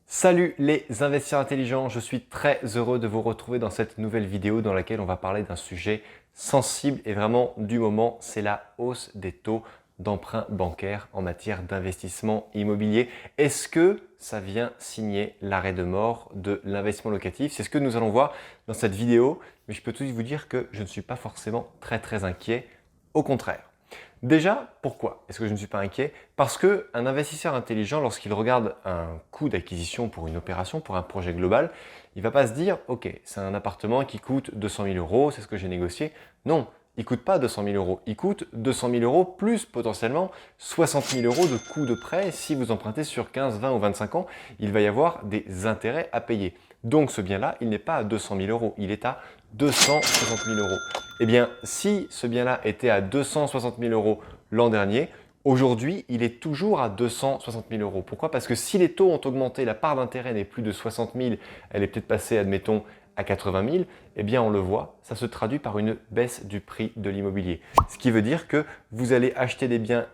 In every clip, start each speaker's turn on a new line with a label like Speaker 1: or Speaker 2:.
Speaker 1: Salut les investisseurs intelligents, je suis très heureux de vous retrouver dans cette nouvelle vidéo dans laquelle on va parler d'un sujet sensible et vraiment du moment, c'est la hausse des taux d'emprunt bancaire en matière d'investissement immobilier. Est-ce que ça vient signer l'arrêt de mort de l'investissement locatif? C'est ce que nous allons voir dans cette vidéo, mais je peux tout de suite vous dire que je ne suis pas forcément très inquiet, au contraire. Déjà, pourquoi est-ce que je ne suis pas inquiet? Parce qu'un investisseur intelligent, lorsqu'il regarde un coût d'acquisition pour une opération, pour un projet global, il ne va pas se dire « Ok, c'est un appartement qui coûte 200 000 euros, c'est ce que j'ai négocié. » Non, il ne coûte pas 200 000 euros. Il coûte 200 000 euros plus potentiellement 60 000 euros de coût de prêt. Si vous empruntez sur 15, 20 ou 25 ans, il va y avoir des intérêts à payer. Donc ce bien-là, il n'est pas à 200 000 euros, il est à 260 000 euros. Eh bien, si ce bien-là était à 260 000 euros l'an dernier, aujourd'hui, il est toujours à 260 000 euros. Pourquoi? Parce que si les taux ont augmenté, la part d'intérêt n'est plus de 60 000, elle est peut-être passée, admettons, à 80 000, eh bien on le voit, ça se traduit par une baisse du prix de l'immobilier. Ce qui veut dire que vous allez acheter des biens,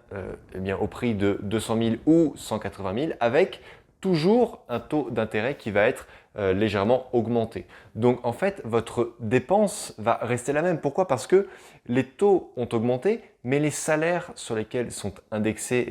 Speaker 1: au prix de 200 000 ou 180 000 avec toujours un taux d'intérêt qui va être légèrement augmenté. Donc en fait, votre dépense va rester la même. Pourquoi? Parce que les taux ont augmenté, mais les salaires sur lesquels sont indexés,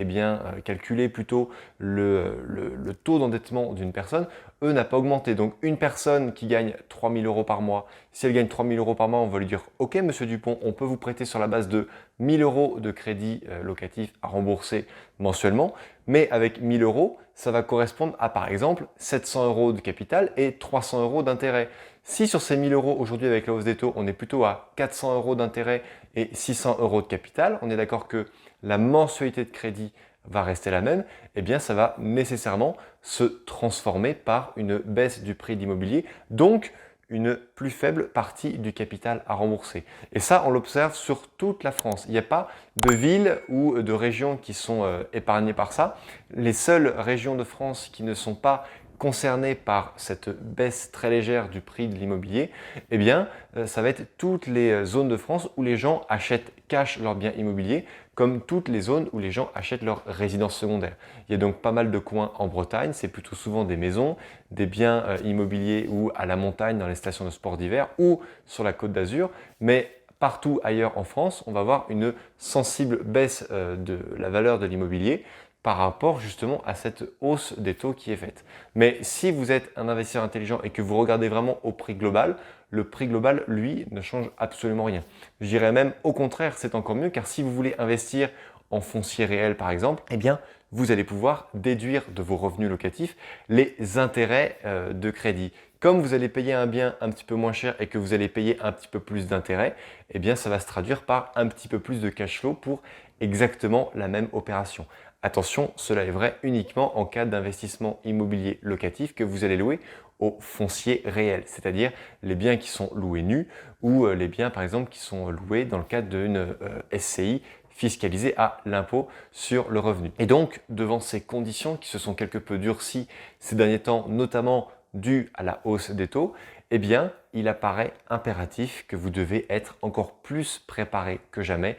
Speaker 1: calculés plutôt le taux d'endettement d'une personne, eux, n'a pas augmenté. Donc une personne qui gagne 3 000 euros par mois, si elle gagne 3 000 euros par mois, on va lui dire « Ok, monsieur Dupont, on peut vous prêter sur la base de 1 000 euros de crédit locatif à rembourser mensuellement, mais avec 1 000 euros, ça va correspondre à par exemple 700 euros de capital et 300 euros d'intérêt. Si sur ces 1 000 euros aujourd'hui avec la hausse des taux, on est plutôt à 400 euros d'intérêt et 600 euros de capital, on est d'accord que la mensualité de crédit va rester la même, eh bien ça va nécessairement se transformer par une baisse du prix de l'immobilier, donc une plus faible partie du capital à rembourser. Et ça, on l'observe sur toute la France. Il n'y a pas de villes ou de régions qui sont épargnées par ça. Les seules régions de France qui ne sont pas concernées par cette baisse très légère du prix de l'immobilier, eh bien, ça va être toutes les zones de France où les gens achètent cash leurs biens immobiliers, comme toutes les zones où les gens achètent leur résidence secondaire. Il y a donc pas mal de coins en Bretagne, c'est plutôt souvent des maisons, des biens immobiliers ou à la montagne dans les stations de sport d'hiver ou sur la Côte d'Azur, mais partout ailleurs en France, on va voir une sensible baisse de la valeur de l'immobilier par rapport justement à cette hausse des taux qui est faite. Mais si vous êtes un investisseur intelligent et que vous regardez vraiment au prix global, le prix global, lui, ne change absolument rien. Je dirais même au contraire, c'est encore mieux car si vous voulez investir en foncier réel par exemple, eh bien, vous allez pouvoir déduire de vos revenus locatifs les intérêts de crédit. Comme vous allez payer un bien un petit peu moins cher et que vous allez payer un petit peu plus d'intérêts, eh bien, ça va se traduire par un petit peu plus de cash flow pour exactement la même opération. Attention, cela est vrai uniquement en cas d'investissement immobilier locatif que vous allez louer au foncier réel, c'est-à-dire les biens qui sont loués nus ou les biens par exemple qui sont loués dans le cadre d'une SCI fiscalisée à l'impôt sur le revenu. Et donc, devant ces conditions qui se sont quelque peu durcies ces derniers temps, notamment dues à la hausse des taux, eh bien, il apparaît impératif que vous devez être encore plus préparé que jamais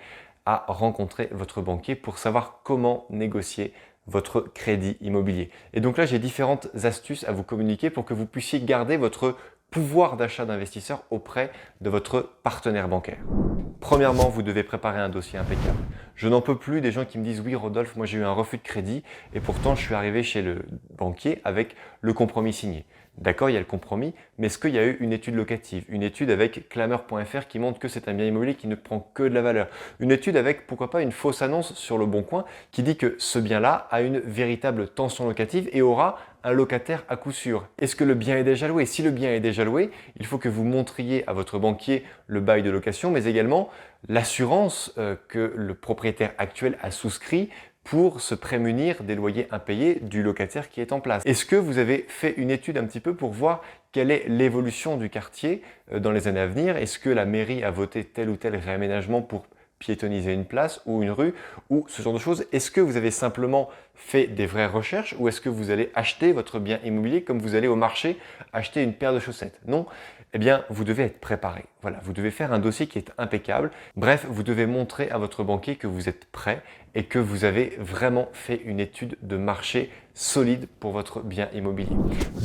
Speaker 1: à rencontrer votre banquier pour savoir comment négocier votre crédit immobilier. Et donc là, j'ai différentes astuces à vous communiquer pour que vous puissiez garder votre pouvoir d'achat d'investisseur auprès de votre partenaire bancaire. Premièrement, vous devez préparer un dossier impeccable. Je n'en peux plus des gens qui me disent « Oui, Rodolphe, moi j'ai eu un refus de crédit et pourtant je suis arrivé chez le banquier avec le compromis signé. » D'accord, il y a le compromis, mais est-ce qu'il y a eu une étude locative? Une étude avec Clammeur.fr qui montre que c'est un bien immobilier qui ne prend que de la valeur. Une étude avec, pourquoi pas, une fausse annonce sur Le Bon Coin qui dit que ce bien-là a une véritable tension locative et aura un locataire à coup sûr. Est-ce que le bien est déjà loué? Si le bien est déjà loué, il faut que vous montriez à votre banquier le bail de location, mais également l'assurance que le propriétaire actuel a souscrit pour se prémunir des loyers impayés du locataire qui est en place. Est-ce que vous avez fait une étude un petit peu pour voir quelle est l'évolution du quartier dans les années à venir? Est-ce que la mairie a voté tel ou tel réaménagement pour piétonniser une place ou une rue ou ce genre de choses? Est-ce que vous avez simplement fait des vraies recherches ou est-ce que vous allez acheter votre bien immobilier comme vous allez au marché acheter une paire de chaussettes? Non, eh bien, vous devez être préparé. Voilà, vous devez faire un dossier qui est impeccable. Bref, vous devez montrer à votre banquier que vous êtes prêt et que vous avez vraiment fait une étude de marché solide pour votre bien immobilier.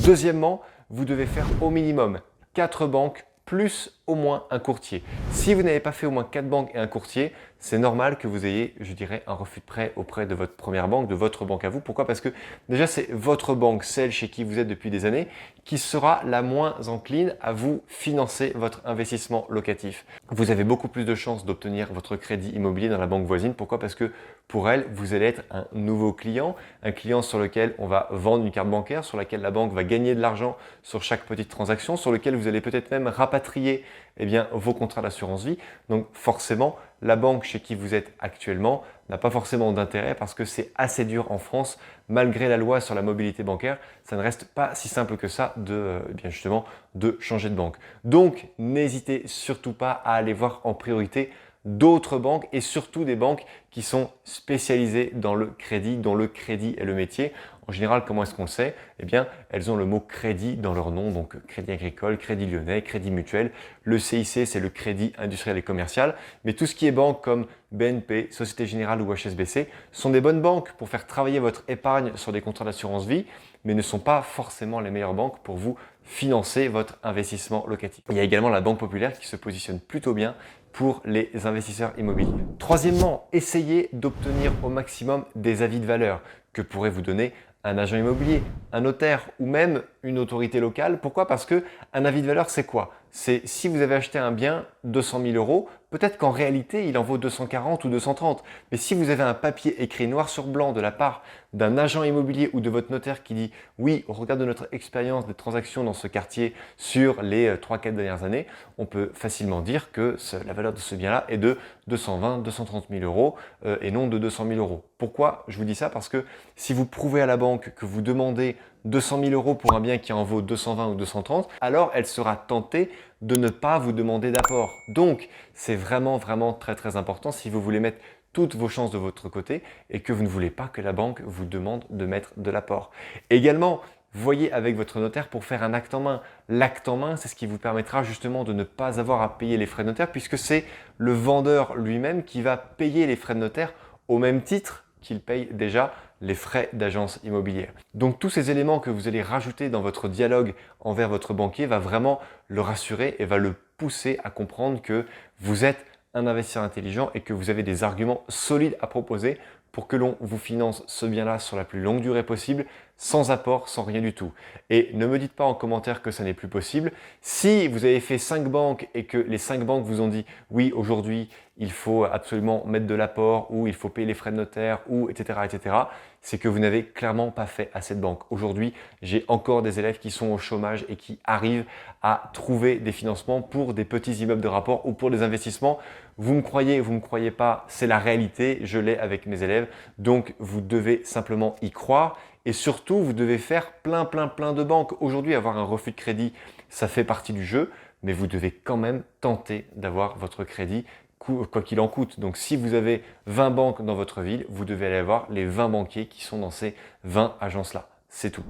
Speaker 1: Deuxièmement, vous devez faire au minimum 4 banques plus au moins un courtier. Si vous n'avez pas fait au moins 4 banques et un courtier, c'est normal que vous ayez, je dirais, un refus de prêt auprès de votre première banque, de votre banque à vous. Pourquoi? Parce que déjà, c'est votre banque, celle chez qui vous êtes depuis des années, qui sera la moins encline à vous financer votre investissement locatif. Vous avez beaucoup plus de chances d'obtenir votre crédit immobilier dans la banque voisine. Pourquoi? Parce que pour elle, vous allez être un nouveau client, un client sur lequel on va vendre une carte bancaire, sur laquelle la banque va gagner de l'argent sur chaque petite transaction, sur lequel vous allez peut-être même rapatrier vos contrats d'assurance vie. Donc forcément, la banque chez qui vous êtes actuellement n'a pas forcément d'intérêt parce que c'est assez dur en France, malgré la loi sur la mobilité bancaire, ça ne reste pas si simple que ça justement de changer de banque. Donc n'hésitez surtout pas à aller voir en priorité d'autres banques et surtout des banques qui sont spécialisées dans le crédit, dont le crédit est le métier. En général, comment est-ce qu'on le sait? Eh bien, elles ont le mot crédit dans leur nom, donc Crédit Agricole, Crédit Lyonnais, Crédit Mutuel. Le CIC, c'est le Crédit Industriel et Commercial. Mais tout ce qui est banque comme BNP, Société Générale ou HSBC sont des bonnes banques pour faire travailler votre épargne sur des contrats d'assurance vie, mais ne sont pas forcément les meilleures banques pour vous financer votre investissement locatif. Il y a également la Banque Populaire qui se positionne plutôt bien pour les investisseurs immobiliers. Troisièmement, essayez d'obtenir au maximum des avis de valeur que pourrait vous donner un agent immobilier, un notaire ou même une autorité locale. Pourquoi? Parce que un avis de valeur, c'est quoi? C'est si vous avez acheté un bien 200 000 euros, peut-être qu'en réalité, il en vaut 240 ou 230. Mais si vous avez un papier écrit noir sur blanc de la part d'un agent immobilier ou de votre notaire qui dit « Oui, au regard de notre expérience des transactions dans ce quartier sur les 3-4 dernières années, on peut facilement dire que la valeur de ce bien-là est de 220 230 000 euros et non de 200 000 euros. » Pourquoi je vous dis ça? Parce que si vous prouvez à la banque que vous demandez 200 000 euros pour un bien qui en vaut 220 ou 230, alors elle sera tentée de ne pas vous demander d'apport. Donc, c'est vraiment très important si vous voulez mettre toutes vos chances de votre côté et que vous ne voulez pas que la banque vous demande de mettre de l'apport. Également, voyez avec votre notaire pour faire un acte en main. L'acte en main, c'est ce qui vous permettra justement de ne pas avoir à payer les frais de notaire puisque c'est le vendeur lui-même qui va payer les frais de notaire au même titre qu'il paye déjà les frais d'agence immobilière. Donc tous ces éléments que vous allez rajouter dans votre dialogue envers votre banquier va vraiment le rassurer et va le pousser à comprendre que vous êtes un investisseur intelligent et que vous avez des arguments solides à proposer pour que l'on vous finance ce bien-là sur la plus longue durée possible, sans apport, sans rien du tout. Et ne me dites pas en commentaire que ça n'est plus possible. Si vous avez fait 5 banques et que les 5 banques vous ont dit « Oui, aujourd'hui, il faut absolument mettre de l'apport ou il faut payer les frais de notaire ou etc. etc. », c'est que vous n'avez clairement pas fait assez de banques. Aujourd'hui, j'ai encore des élèves qui sont au chômage et qui arrivent à trouver des financements pour des petits immeubles de rapport ou pour des investissements. Vous me croyez, vous ne me croyez pas, c'est la réalité, je l'ai avec mes élèves. Donc, vous devez simplement y croire et surtout, vous devez faire plein de banques. Aujourd'hui, avoir un refus de crédit, ça fait partie du jeu, mais vous devez quand même tenter d'avoir votre crédit quoi qu'il en coûte. Donc, si vous avez 20 banques dans votre ville, vous devez aller voir les 20 banquiers qui sont dans ces 20 agences-là. C'est tout.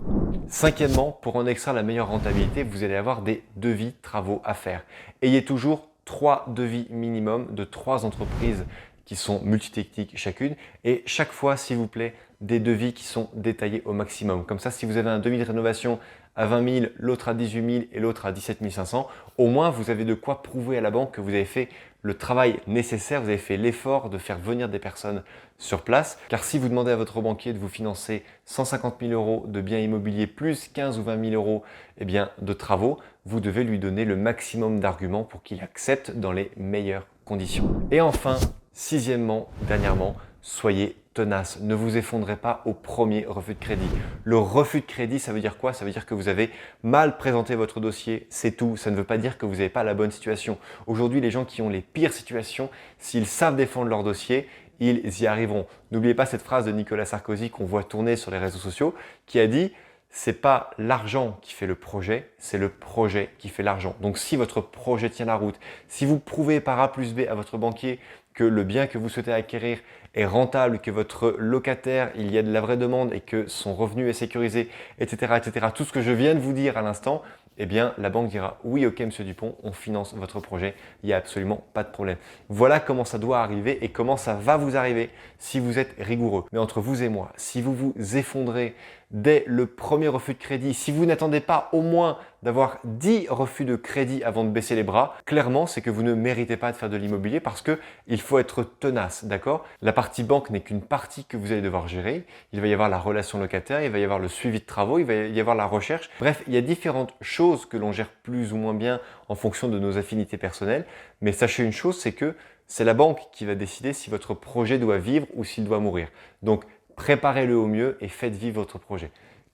Speaker 1: Cinquièmement, pour en extraire la meilleure rentabilité, vous allez avoir des devis travaux à faire. Ayez toujours 3 devis minimum de 3 entreprises qui sont multitechniques chacune et chaque fois, s'il vous plaît, des devis qui sont détaillés au maximum. Comme ça, si vous avez un devis de rénovation à 20 000, l'autre à 18 000 et l'autre à 17 500, au moins vous avez de quoi prouver à la banque que vous avez fait le travail nécessaire, vous avez fait l'effort de faire venir des personnes sur place. Car si vous demandez à votre banquier de vous financer 150 000 euros de biens immobiliers plus 15 ou 20 000 euros de travaux, vous devez lui donner le maximum d'arguments pour qu'il accepte dans les meilleures conditions. Et enfin, sixièmement, dernièrement, soyez tenace. Ne vous effondrez pas au premier refus de crédit. Le refus de crédit, ça veut dire quoi? Ça veut dire que vous avez mal présenté votre dossier, c'est tout. Ça ne veut pas dire que vous n'avez pas la bonne situation. Aujourd'hui, les gens qui ont les pires situations, s'ils savent défendre leur dossier, ils y arriveront. N'oubliez pas cette phrase de Nicolas Sarkozy qu'on voit tourner sur les réseaux sociaux qui a dit « c'est pas l'argent qui fait le projet, c'est le projet qui fait l'argent ». Donc si votre projet tient la route, si vous prouvez par A plus B à votre banquier que le bien que vous souhaitez acquérir est rentable, que votre locataire, il y a de la vraie demande et que son revenu est sécurisé, etc., etc. Tout ce que je viens de vous dire à l'instant, eh bien, la banque dira oui, ok, monsieur Dupont, on finance votre projet, il n'y a absolument pas de problème. Voilà comment ça doit arriver et comment ça va vous arriver si vous êtes rigoureux. Mais entre vous et moi, si vous vous effondrez dès le premier refus de crédit, si vous n'attendez pas au moins d'avoir 10 refus de crédit avant de baisser les bras, clairement, c'est que vous ne méritez pas de faire de l'immobilier parce qu'il faut être tenace, d'accord? La partie banque n'est qu'une partie que vous allez devoir gérer. Il va y avoir la relation locataire, il va y avoir le suivi de travaux, il va y avoir la recherche. Bref, il y a différentes choses que l'on gère plus ou moins bien en fonction de nos affinités personnelles. Mais sachez une chose, c'est que c'est la banque qui va décider si votre projet doit vivre ou s'il doit mourir. Donc, préparez-le au mieux et faites vivre votre projet.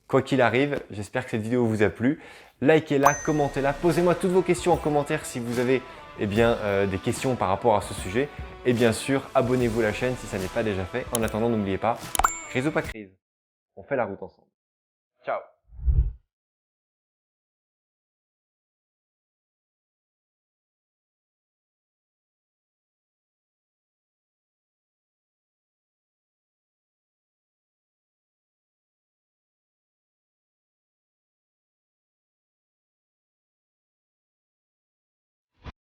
Speaker 1: Quoi qu'il arrive, j'espère que cette vidéo vous a plu. Likez-la, commentez-la, posez-moi toutes vos questions en commentaire si vous avez des questions par rapport à ce sujet. Et bien sûr, abonnez-vous à la chaîne si ça n'est pas déjà fait. En attendant, n'oubliez pas, crise ou pas crise, on fait la route ensemble. Ciao!